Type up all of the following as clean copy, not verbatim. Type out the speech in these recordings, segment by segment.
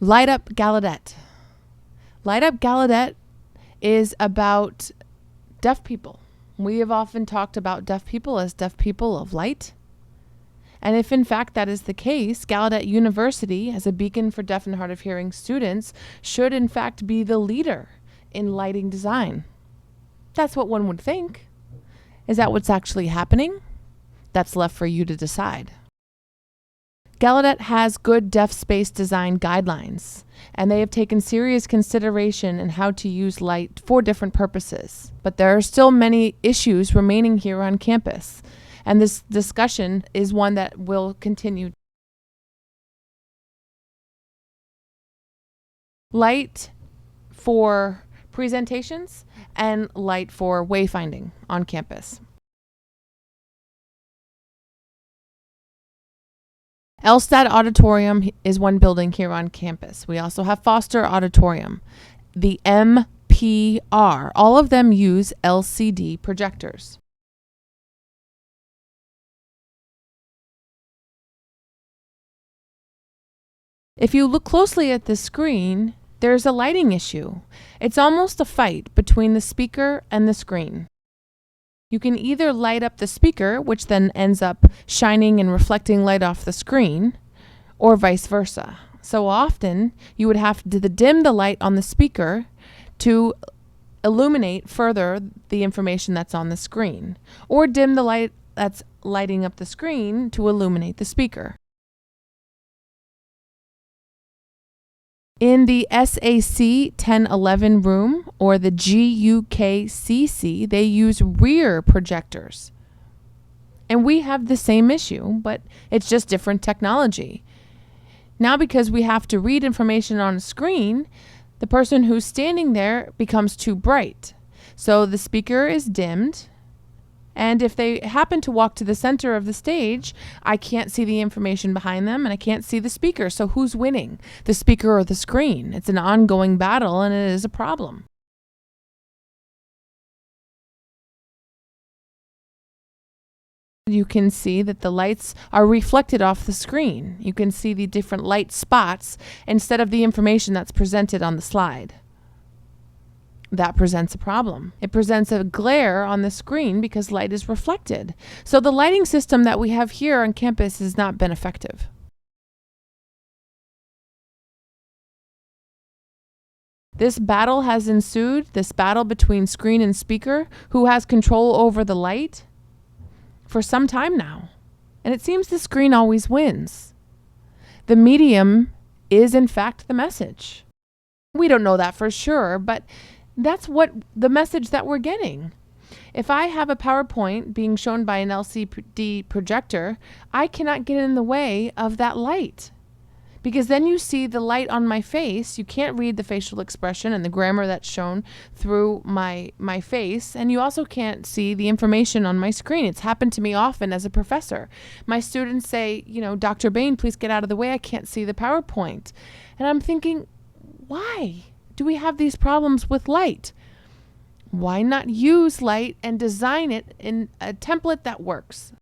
Light Up Gallaudet. Light Up Gallaudet is about deaf people. We have often talked about deaf people as deaf people of light. And if in fact that is the case, Gallaudet University, as a beacon for deaf and hard of hearing students, should in fact be the leader in lighting design. That's what one would think. Is that what's actually happening? That's left for you to decide. Gallaudet has good deaf space design guidelines, and they have taken serious consideration in how to use light for different purposes. But there are still many issues remaining here on campus, and this discussion is one that will continue. Light for presentations and light for wayfinding on campus. Elstad Auditorium is one building here on campus. We also have Foster Auditorium, the MPR. All of them use LCD projectors. If you look closely at the screen, there's a lighting issue. It's almost a fight between the speaker and the screen. You can either light up the speaker, which then ends up shining and reflecting light off the screen, or vice versa. So often, you would have to dim the light on the speaker to illuminate further the information that's on the screen, or dim the light that's lighting up the screen to illuminate the speaker. In the SAC 1011 room or the GUKCC, they use rear projectors. And we have the same issue, but it's just different technology. Now, because we have to read information on a screen, the person who's standing there becomes too bright. So the speaker is dimmed. And if they happen to walk to the center of the stage, I can't see the information behind them and I can't see the speaker. So who's winning, the speaker or the screen? It's an ongoing battle and it is a problem. You can see that the lights are reflected off the screen. You can see the different light spots instead of the information that's presented on the slide. That presents a problem. It presents a glare on the screen because light is reflected. So the lighting system that we have here on campus has not been effective. This battle has ensued, this battle between screen and speaker, who has control over the light, for some time now. And it seems the screen always wins. The medium is in fact the message. We don't know that for sure, but that's what the message that we're getting. If I have a PowerPoint being shown by an LCD projector, I cannot get in the way of that light. Because then you see the light on my face. You can't read the facial expression and the grammar that's shown through my face. And you also can't see the information on my screen. It's happened to me often as a professor. My students say, Dr. Bain, please get out of the way. I can't see the PowerPoint. And I'm thinking, why do we have these problems with light? Why not use light and design it in a template that works?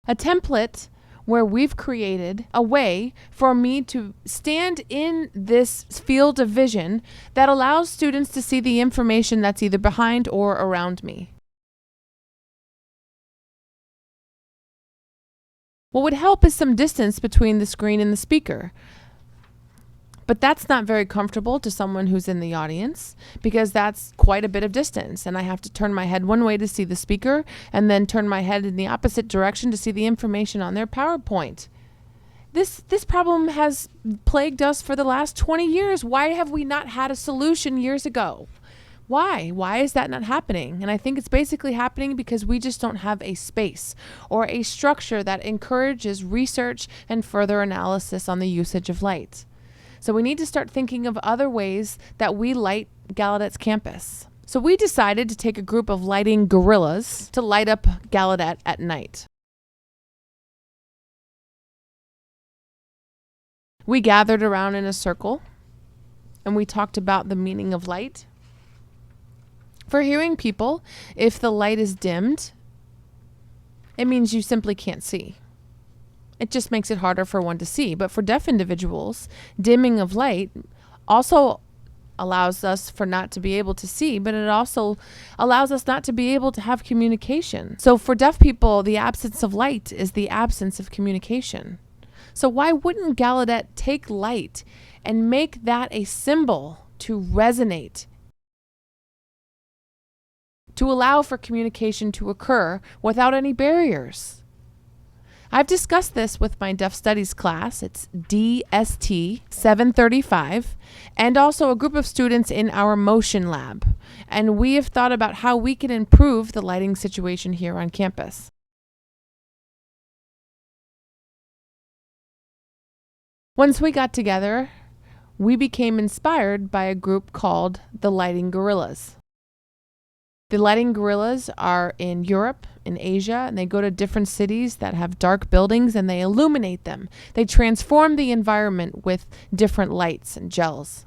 A template where we've created a way for me to stand in this field of vision that allows students to see the information that's either behind or around me. What would help is some distance between the screen and the speaker. But that's not very comfortable to someone who's in the audience because that's quite a bit of distance. And I have to turn my head one way to see the speaker and then turn my head in the opposite direction to see the information on their PowerPoint. This problem has plagued us for the last 20 years. Why have we not had a solution years ago? Why? Why is that not happening? And I think it's basically happening because we just don't have a space or a structure that encourages research and further analysis on the usage of light. So we need to start thinking of other ways that we light Gallaudet's campus. So we decided to take a group of lighting gorillas to light up Gallaudet at night. We gathered around in a circle and we talked about the meaning of light. For hearing people, if the light is dimmed, it means you simply can't see. It just makes it harder for one to see. But for deaf individuals, dimming of light also allows us for not to be able to see, but it also allows us not to be able to have communication. So for deaf people, the absence of light is the absence of communication. So why wouldn't Gallaudet take light and make that a symbol to resonate, to allow for communication to occur without any barriers? I've discussed this with my Deaf Studies class. It's DST 735, and also a group of students in our motion lab. And we have thought about how we can improve the lighting situation here on campus. Once we got together, we became inspired by a group called the Lighting Gorillas. The Lighting Gorillas are in Europe, in Asia, and they go to different cities that have dark buildings and they illuminate them. They transform the environment with different lights and gels.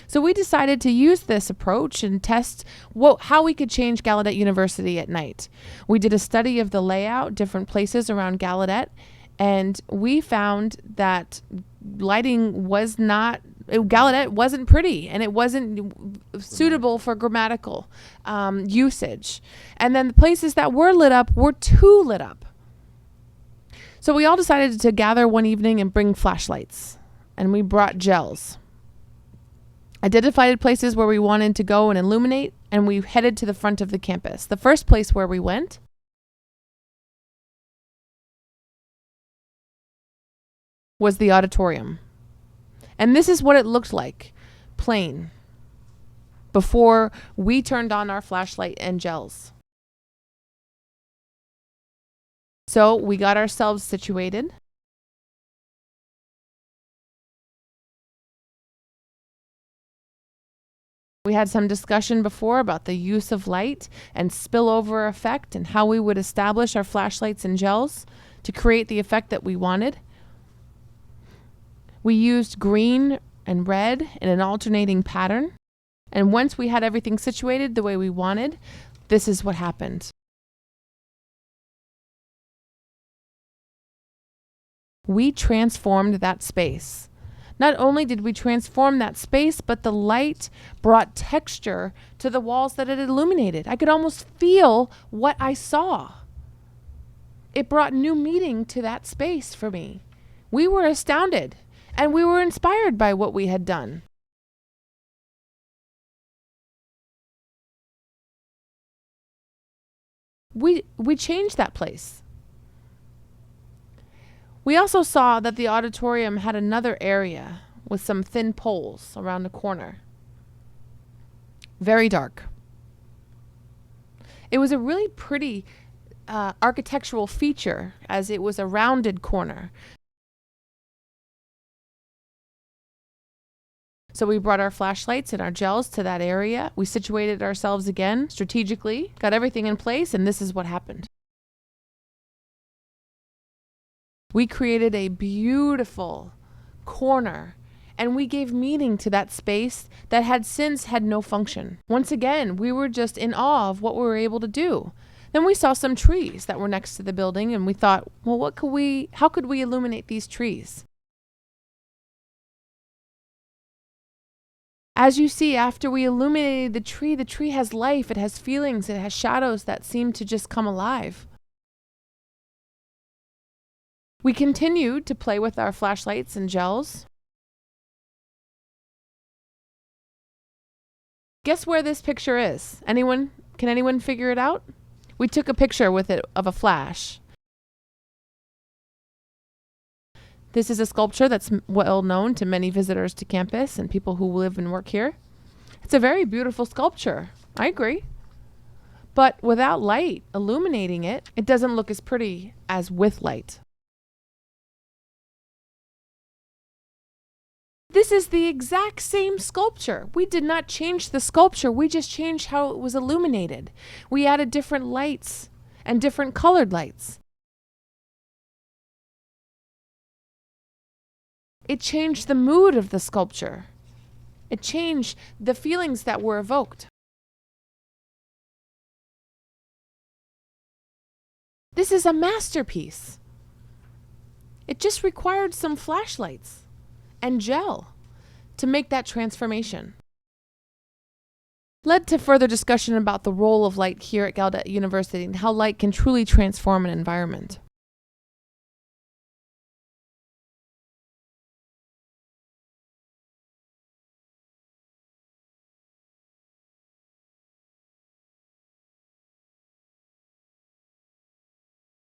So we decided to use this approach and test how we could change Gallaudet University at night. We did a study of the layout, different places around Gallaudet, and we found that Gallaudet wasn't pretty, and it wasn't suitable for grammatical usage. And then the places that were lit up were too lit up. So we all decided to gather one evening and bring flashlights, and we brought gels. Identified places where we wanted to go and illuminate, and we headed to the front of the campus. The first place where we went was the auditorium. And this is what it looked like, plain, before we turned on our flashlight and gels. So we got ourselves situated. We had some discussion before about the use of light and spillover effect and how we would establish our flashlights and gels to create the effect that we wanted. We used green and red in an alternating pattern. And once we had everything situated the way we wanted, this is what happened. We transformed that space. Not only did we transform that space, but the light brought texture to the walls that it illuminated. I could almost feel what I saw. It brought new meaning to that space for me. We were astounded. And we were inspired by what we had done. We changed that place. We also saw that the auditorium had another area with some thin poles around the corner. Very dark. It was a really pretty architectural feature, as it was a rounded corner. So we brought our flashlights and our gels to that area. We situated ourselves again strategically, got everything in place, and this is what happened. We created a beautiful corner, and we gave meaning to that space that had since had no function. Once again, we were just in awe of what we were able to do. Then we saw some trees that were next to the building, and we thought, well, how could we illuminate these trees? As you see, after we illuminated the tree has life, it has feelings, it has shadows that seem to just come alive. We continued to play with our flashlights and gels. Guess where this picture is? Can anyone figure it out? We took a picture with it of a flash. This is a sculpture that's well known to many visitors to campus and people who live and work here. It's a very beautiful sculpture. I agree. But without light illuminating it, it doesn't look as pretty as with light. This is the exact same sculpture. We did not change the sculpture. We just changed how it was illuminated. We added different lights and different colored lights. It changed the mood of the sculpture. It changed the feelings that were evoked. This is a masterpiece. It just required some flashlights and gel to make that transformation. Led to further discussion about the role of light here at Gallaudet University and how light can truly transform an environment.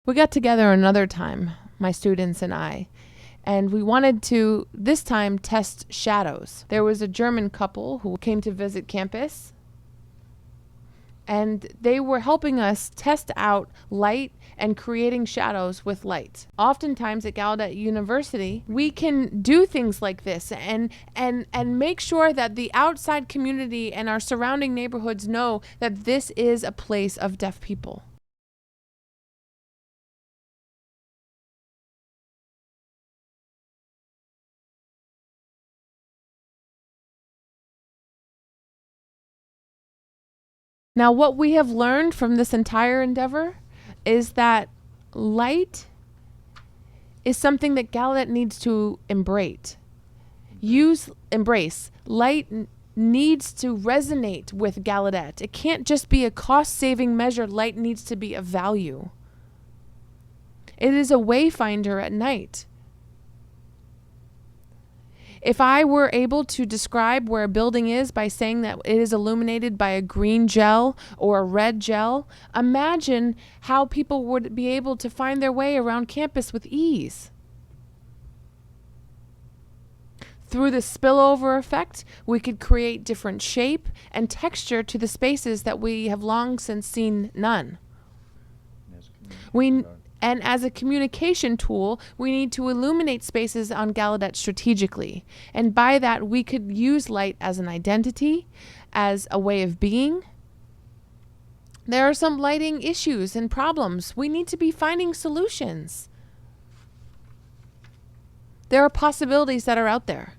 We got together another time, my students and I, and we wanted to, this time, test shadows. There was a German couple who came to visit campus, and they were helping us test out light and creating shadows with light. Oftentimes at Gallaudet University, we can do things like this and make sure that the outside community and our surrounding neighborhoods know that this is a place of deaf people. Now, what we have learned from this entire endeavor is that light is something that Gallaudet needs to embrace. Light needs to resonate with Gallaudet. It can't just be a cost-saving measure. Light needs to be a value. It is a wayfinder at night. If I were able to describe where a building is by saying that it is illuminated by a green gel or a red gel, imagine how people would be able to find their way around campus with ease. Through the spillover effect, we could create different shape and texture to the spaces that we have long since seen none. And as a communication tool, we need to illuminate spaces on Gallaudet strategically. And by that, we could use light as an identity, as a way of being. There are some lighting issues and problems. We need to be finding solutions. There are possibilities that are out there.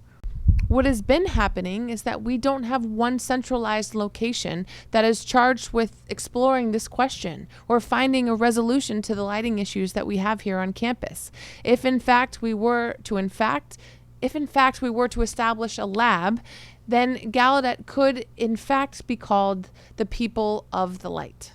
What has been happening is that we don't have one centralized location that is charged with exploring this question or finding a resolution to the lighting issues that we have here on campus. If in fact we were to establish a lab, then Gallaudet could in fact be called the people of the light.